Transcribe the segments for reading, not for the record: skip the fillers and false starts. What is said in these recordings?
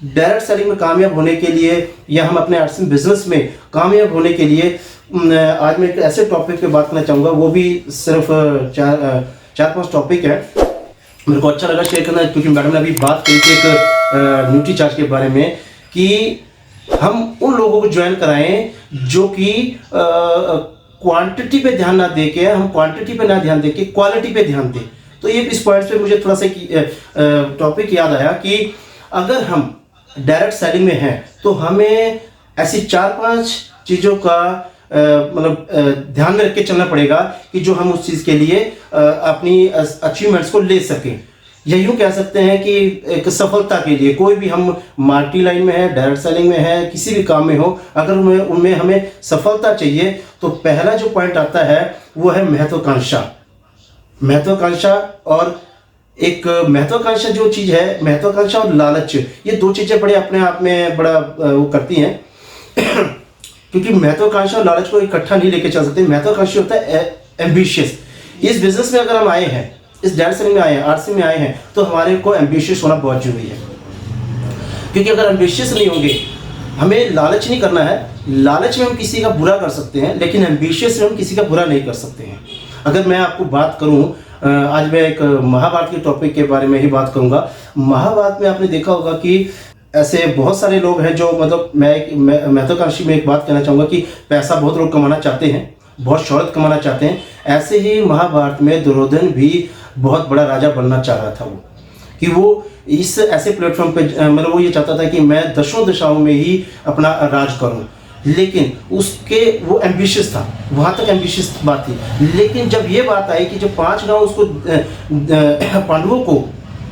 Direct selling में कामयाब होने के लिए या हम अपने आर्ट्स बिजनेस में कामयाब होने के लिए आज मैं एक ऐसे टॉपिक पे बात करना चाहूँगा, वो भी सिर्फ चार पांच टॉपिक है। मेरे को अच्छा लगा शेयर करना, क्योंकि मैडम ने अभी बात की थी एक न्यूट्री चार्ज के बारे में कि हम उन लोगों को ज्वाइन कराएं जो कि क्वांटिटी पे ध्यान ना दे के, हम क्वांटिटी पे ना ध्यान दे के क्वालिटी पे ध्यान दें। तो ये इस पॉइंट पे मुझे थोड़ा सा टॉपिक याद आया कि अगर हम डायरेक्ट सेलिंग में हैं तो हमें ऐसी 4-5 चीज़ों का मतलब ध्यान में रख के चलना पड़ेगा कि जो हम उस चीज़ के लिए अपनी अचीवमेंट्स को ले सकें। या यूँ कह सकते हैं कि एक सफलता के लिए कोई भी हम मार्केटिंग लाइन में है, डायरेक्ट सेलिंग में है, किसी भी काम में हो, अगर उनमें हमें सफलता चाहिए तो पहला जो पॉइंट आता है वो है महत्वाकांक्षा। महत्वाकांक्षा और एक महत्वाकांक्षा जो चीज़ है, महत्वाकांक्षा और लालच, ये दो चीज़ें बड़े अपने आप में बड़ा वो करती हैं क्योंकि महत्वाकांक्षा और लालच को इकट्ठा नहीं लेके चल सकते। महत्वाकांक्षा होता है एम्बिशियस। इस बिजनेस में अगर हम आए हैं, इस डायरेक्ट सेलिंग में आए हैं, आरसी में आए हैं, तो हमारे को एम्बिशियस होना बहुत जरूरी है। क्योंकि अगर एम्बिशियस नहीं होंगे, हमें लालच नहीं करना है। लालच में हम किसी का बुरा कर सकते हैं, लेकिन एम्बिशियस में हम किसी का बुरा नहीं कर सकते हैं। अगर मैं आपको बात करूं, आज मैं एक महाभारत के टॉपिक के बारे में ही बात करूंगा। महाभारत में आपने देखा होगा कि ऐसे बहुत सारे लोग हैं जो मतलब मैं महत्वाकांक्षी में एक बात कहना चाहूँगा कि पैसा बहुत लोग कमाना चाहते हैं, बहुत शौहरत कमाना चाहते हैं। ऐसे ही महाभारत में दुर्योधन भी बहुत बड़ा राजा बनना चाह रहा था। वो कि वो इस ऐसे प्लेटफॉर्म पे मतलब वो ये चाहता था कि मैं दशों दिशाओं में ही अपना राज करूं, लेकिन उसके वो एम्बिशियस था, वहाँ तक एम्बिशियस बात थी। लेकिन जब ये बात आई कि जब 5 गांव उसको पांडवों को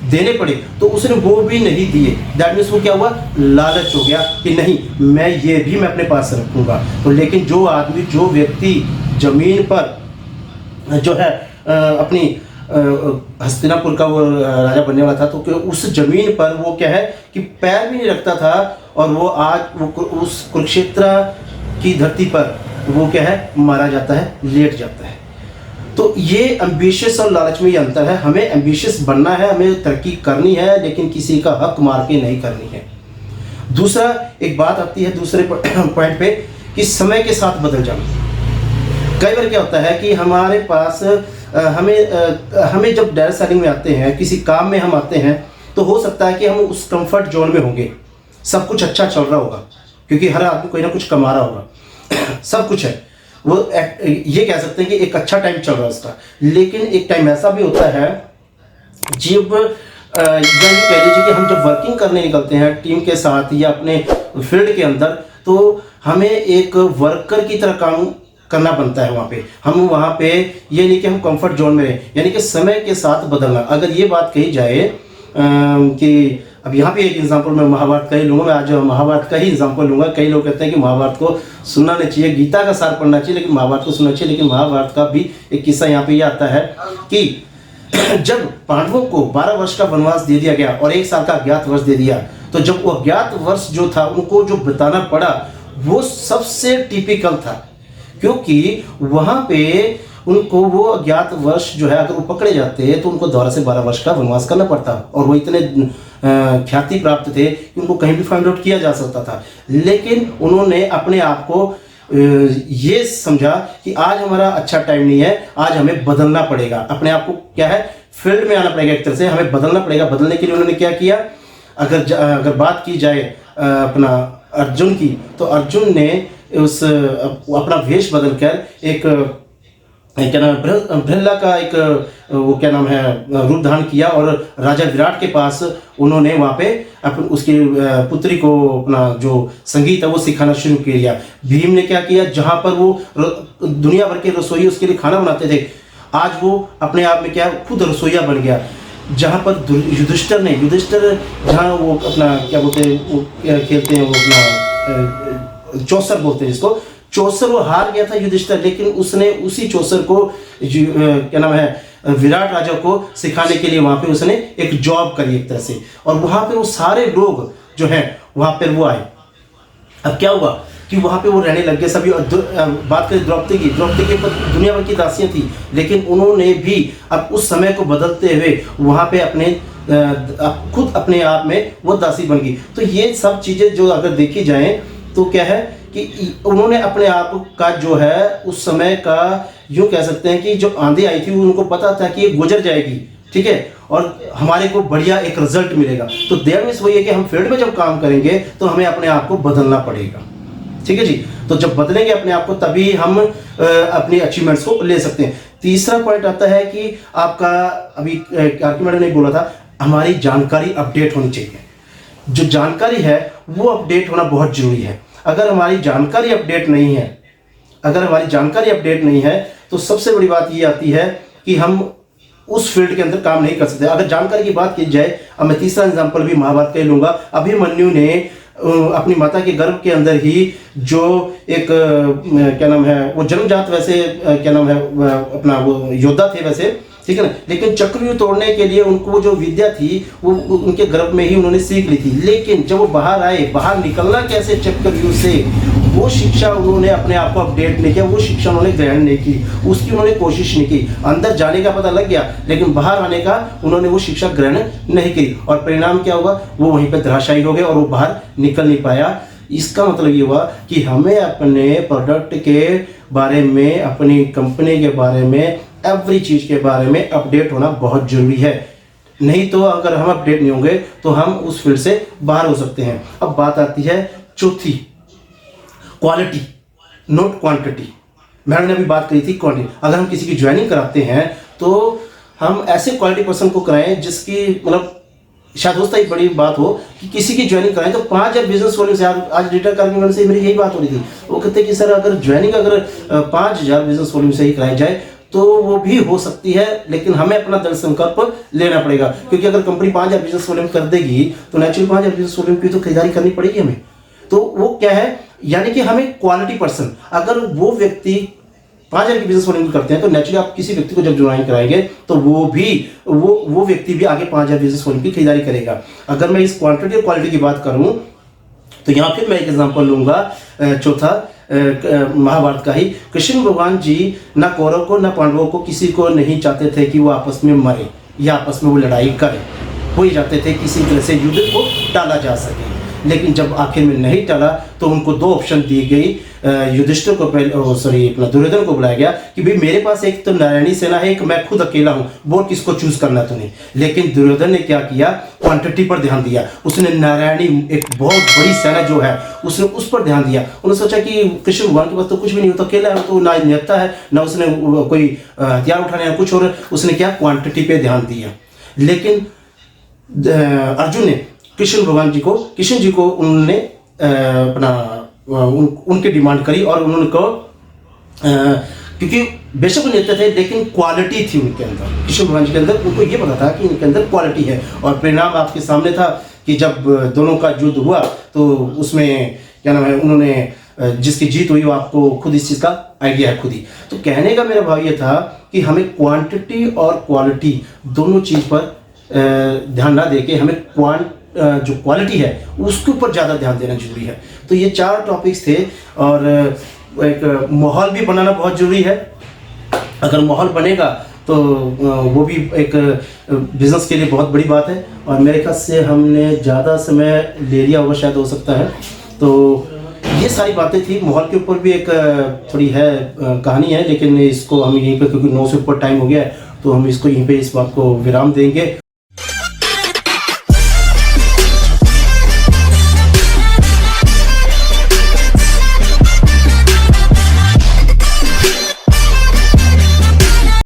देने पड़े तो उसने वो भी नहीं दिए। दैट मीन्स वो क्या हुआ, लालच हो गया कि नहीं, मैं ये भी मैं अपने पास रखूँगा। तो लेकिन जो आदमी, जो व्यक्ति ज़मीन पर जो है अपनी हस्तिनापुर का वो राजा बनने वाला था, तो उस जमीन पर वो क्या है कि पैर भी नहीं रखता था, और वो आज वो उस कुरुक्षेत्र की धरती पर वो क्या है, मारा जाता है, लेट जाता है। तो ये एम्बिशियस और लालच में ये अंतर है। हमें एम्बिशियस बनना है, हमें तरक्की करनी है, लेकिन किसी का हक मार के नहीं करनी है। दूसरा एक बात आती है दूसरे पॉइंट पे कि समय के साथ बदल जाना। कई बार क्या होता है कि हमारे पास हमें जब डायरेक्ट सेलिंग में आते हैं, किसी काम में हम आते हैं, तो हो सकता है कि हम उस कंफर्ट जोन में होंगे, सब कुछ अच्छा चल रहा होगा क्योंकि हर आदमी कोई ना कुछ कमा रहा होगा, सब कुछ है, वो ये कह सकते हैं कि एक अच्छा टाइम चल रहा है उसका। लेकिन एक टाइम ऐसा भी होता है जब कह लीजिए कि हम जब वर्किंग करने निकलते हैं टीम के साथ या अपने फील्ड के अंदर, तो हमें एक वर्कर की तरह काम करना बनता है। वहाँ पे हम वहाँ पे ये नहीं कि हम कंफर्ट जोन में रहें, यानी कि समय के साथ बदलना। अगर ये बात कही जाए कि अब यहाँ पे एक एग्जांपल मैं महाभारत का ही लूँगा, मैं आज महाभारत का ही एग्जांपल लूँगा। कई लोग कहते हैं कि महाभारत को सुनना नहीं चाहिए, गीता का सार पढ़ना चाहिए, लेकिन महाभारत को सुनना चाहिए। लेकिन महाभारत का भी एक किस्सा यहाँ पे ये आता है कि जब पांडवों को 12 वर्ष का वनवास दे दिया गया और 1 साल का अज्ञात वर्ष दे दिया, तो जब वो अज्ञात वर्ष जो था उनको जो बिताना पड़ा वो सबसे टिपिकल था, क्योंकि वहाँ पे उनको वो अज्ञात वर्ष जो है अगर वो पकड़े जाते तो उनको दोबारा से 12 वर्ष का वनवास करना पड़ता, और वो इतने ख्याति प्राप्त थे कि उनको कहीं भी फाइंड आउट किया जा सकता था। लेकिन उन्होंने अपने आप को ये समझा कि आज हमारा अच्छा टाइम नहीं है, आज हमें बदलना पड़ेगा। अपने आप को क्या है, फील्ड में आना पड़ेगा, एक तरह से हमें बदलना पड़ेगा। बदलने के लिए उन्होंने क्या किया, अगर बात की जाए अपना अर्जुन की, तो अर्जुन ने उस अपना वेश बदलकर एक क्या नाम है, प्रहल्ला का एक वो क्या नाम है रूप धारण किया, और राजा विराट के पास उन्होंने वहाँ पे उसकी पुत्री को अपना जो संगीत है वो सिखाना शुरू किया। भीम ने क्या किया, जहाँ पर वो दुनिया भर के रसोई उसके लिए खाना बनाते थे, आज वो अपने आप में क्या खुद रसोईया बन गया। जहाँ पर युधिष्ठिर जहाँ वो अपना क्या बोलते हैं, वो खेलते हैं, वो अपना चौसर बोलते हैं जिसको, चौसर वो हार गया था युधिष्ठिर, लेकिन उसने उसी चौसर को क्या नाम है विराट राजा को सिखाने के लिए वहाँ पे उसने एक जॉब करी एक तरह से, और वहाँ पे वो सारे लोग जो हैं वहाँ पर वो आए। अब क्या हुआ कि वहाँ पे वो रहने लग गए सभी। बात करें द्रौपदी की दुनिया भर की दासियाँ थी, लेकिन उन्होंने भी अब उस समय को बदलते हुए वहाँ पे अपने खुद अपने आप में वो दासी बन गई। तो ये सब चीज़ें जो अगर देखी जाएं तो क्या है कि उन्होंने अपने आप का जो है उस समय का यूँ कह सकते हैं कि जो आंधी आई थी उनको पता था कि ये गुजर जाएगी, ठीक है, और हमारे को बढ़िया एक रिजल्ट मिलेगा। तो देयर मीन्स वही है कि हम फील्ड में जब काम करेंगे तो हमें अपने आप को बदलना पड़ेगा, ठीक है जी। तो जब बदलेंगे अपने आप को तभी हम अपनी अचीवमेंट्स को ले सकते हैं। तीसरा पॉइंट आता है कि आपका अभी आरके मैडम ने बोला था, हमारी जानकारी अपडेट होनी चाहिए। जो जानकारी है वो अपडेट होना बहुत जरूरी है। अगर हमारी जानकारी अपडेट नहीं है, अगर हमारी जानकारी अपडेट नहीं है तो सबसे बड़ी बात ये आती है कि हम उस फील्ड के अंदर काम नहीं कर सकते। अगर जानकारी की बात की जाए, अब मैं तीसरा एग्जांपल भी महाभारत का ही लूंगा। अभिमन्यु ने अपनी माता के गर्भ के अंदर ही जो एक क्या नाम है, वो जन्मजात वैसे क्या नाम है अपना वो योद्धा थे वैसे, ठीक है ना, लेकिन चक्रव्यूह तोड़ने के लिए उनको जो विद्या थी वो उनके गर्भ में ही उन्होंने सीख ली थी। लेकिन जब वो बाहर आए, बाहर निकलना कैसे चक्रव्यूह से, वो शिक्षा उन्होंने अपने आप को अपडेट नहीं किया, वो शिक्षा उन्होंने ग्रहण नहीं की, उसकी उन्होंने कोशिश नहीं की। अंदर जाने का पता लग गया लेकिन बाहर आने का उन्होंने वो शिक्षा ग्रहण नहीं की, और परिणाम क्या हुआ, वो वहीं पर धराशायी हो गए और वो बाहर निकल नहीं पाया। इसका मतलब ये हुआ कि हमें अपने प्रोडक्ट के बारे में, अपनी कंपनी के बारे में, एवरी चीज़ के बारे में अपडेट होना बहुत जरूरी है। नहीं तो अगर हम अपडेट नहीं होंगे तो हम उस फील्ड से बाहर हो सकते हैं। अब बात आती है चौथी, क्वालिटी नॉट क्वांटिटी। मैडम ने अभी बात करी थी क्वांटिटी। अगर हम किसी की ज्वाइनिंग कराते हैं तो हम ऐसे क्वालिटी पर्सन को कराएं जिसकी मतलब शायद हो सकता है बड़ी बात हो कि किसी की ज्वाइनिंग कराएं तो 5000 बिजनेस वॉल्यूम से, आज डेटा कार्मिक से मेरी यही बात हो रही थी। वो कहते हैं कि सर अगर ज्वाइनिंग अगर 5000 बिजनेस वॉल्यूम से ही कराई जाए तो वो भी हो सकती है, लेकिन हमें अपना दृढ़ संकल्प लेना पड़ेगा। क्योंकि अगर कंपनी 5000 बिजनेस वॉल्यूम कर देगी तो नेचुरली 5000 बिजनेस वॉल्यूम की तो खरीदारी करनी पड़ेगी हमें। तो वो क्या है, यानी कि हमें क्वालिटी पर्सन, अगर वो व्यक्ति 5000 की बिजनेस वॉल्यूम करते हैं तो नेचुरली आप किसी व्यक्ति को जब ज्वाइन कराएंगे तो वो व्यक्ति भी आगे 5000 बिजनेस वॉल्यूम की खरीदारी करेगा। अगर मैं इस क्वांटिटी और क्वालिटी की बात करूं तो यहाँ फिर मैं एक एग्जांपल लूंगा, चौथा महाभारत का ही। कृष्ण भगवान जी न कौरव को न पांडवों को किसी को नहीं चाहते थे कि वो आपस में मरे या आपस में वो लड़ाई करें। वो ही चाहते थे किसी तरह से युद्ध को टाला जा सके। लेकिन जब आखिर में नहीं टला तो उनको दो ऑप्शन दी गई। युधिष्ठिर को अपना दुर्योधन को बुलाया गया कि भाई मेरे पास एक तो नारायणी सेना है, एक मैं खुद अकेला हूँ, बोल किसको चूज करना तूने। लेकिन दुर्योधन ने क्या किया, क्वांटिटी पर ध्यान दिया। उसने नारायणी एक बहुत बड़ी सेना जो है उसने उस पर ध्यान दिया। उन्होंने सोचा कि कृष्ण भगवान के पास तो कुछ भी नहीं होता, अकेला है तो ना नेता है ना उसने कोई हथियार उठाने या कुछ, और उसने क्या क्वांटिटी पे ध्यान दिया। लेकिन अर्जुन ने कृष्ण जी को उन्होंने अपना उनकी डिमांड करी और उन्होंने कहा क्योंकि बेशक वो नेता थे लेकिन क्वालिटी थी उनके अंदर, कृष्ण भगवान जी के अंदर। उनको ये पता था कि इनके अंदर क्वालिटी है, और परिणाम आपके सामने था कि जब दोनों का युद्ध हुआ तो उसमें क्या नाम है, उन्होंने जिसकी जीत हुई वो आपको खुद इस चीज़ का आइडिया है खुद ही। तो कहने का मेरा भाव ये था कि हमें क्वांटिटी और क्वालिटी दोनों चीज़ पर ध्यान ना देके हमें जो क्वालिटी है उसके ऊपर ज़्यादा ध्यान देना जरूरी है। तो ये 4 टॉपिक्स थे, और एक माहौल भी बनाना बहुत ज़रूरी है। अगर माहौल बनेगा तो वो भी एक बिज़नेस के लिए बहुत बड़ी बात है। और मेरे ख्याल से हमने ज़्यादा समय ले लिया होगा, शायद हो सकता है। तो ये सारी बातें थी। माहौल के ऊपर भी एक थोड़ी है कहानी है, लेकिन इसको हम यहीं पे, क्योंकि 9 से ऊपर टाइम हो गया है तो हम इसको यहीं पे इस बात को विराम देंगे।